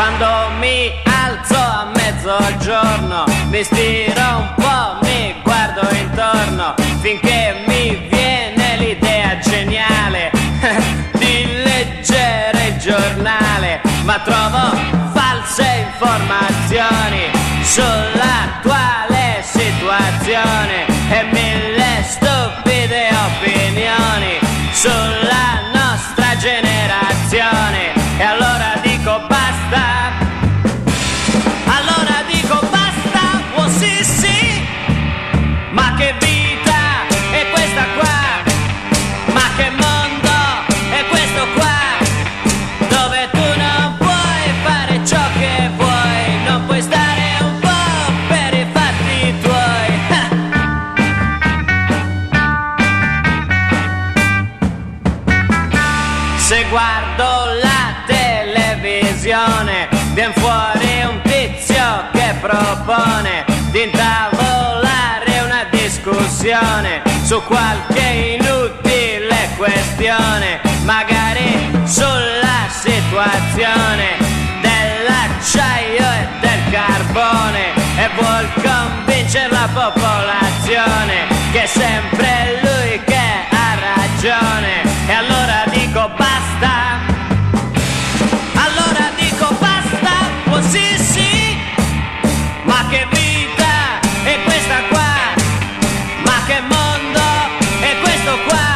Quando mi alzo a mezzogiorno, mi stiro un po', mi guardo intorno, finché mi viene l'idea geniale di leggere il giornale, ma trovo false informazioni sull'attuale situazione e mille stupide opinioni sulla nostra generazione. E allora dico basta, allora dico basta, oh sì sì, ma che vita è questa qua, ma che mondo è questo qua, dove tu non puoi fare ciò che vuoi, non puoi stare un po' per i fatti tuoi. Se guardo la televisione, vien fuori un tizio che propone di intavolare una discussione su qualche inutile questione, magari sulla situazione dell'acciaio e del carbone, e vuol convincere la popolazione che è sempre lui che ha ragione. E allora dico basta, allora dico basta, oh sì sì, ma che vita è questa qua, ma che mondo è questo qua,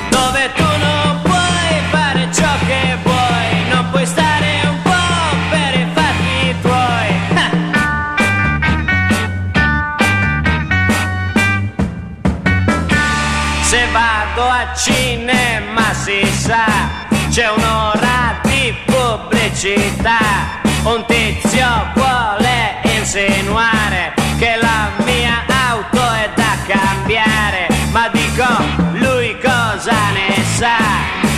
dove tu non puoi fare ciò che vuoi, non puoi stare un po' per i fatti tuoi. Se vado a cinema si sa, c'è un'ora di pubblicità, un tizio vuole insinuare che la mia auto è da cambiare, ma dico, lui cosa ne sa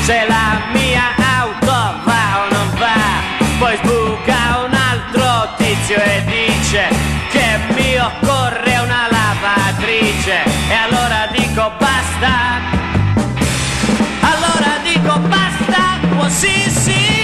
se la mia auto va o non va? Poi sbuca un altro tizio e dice che mi occorre una lavatrice, e allora dico basta, allora dico basta, oh sì sì.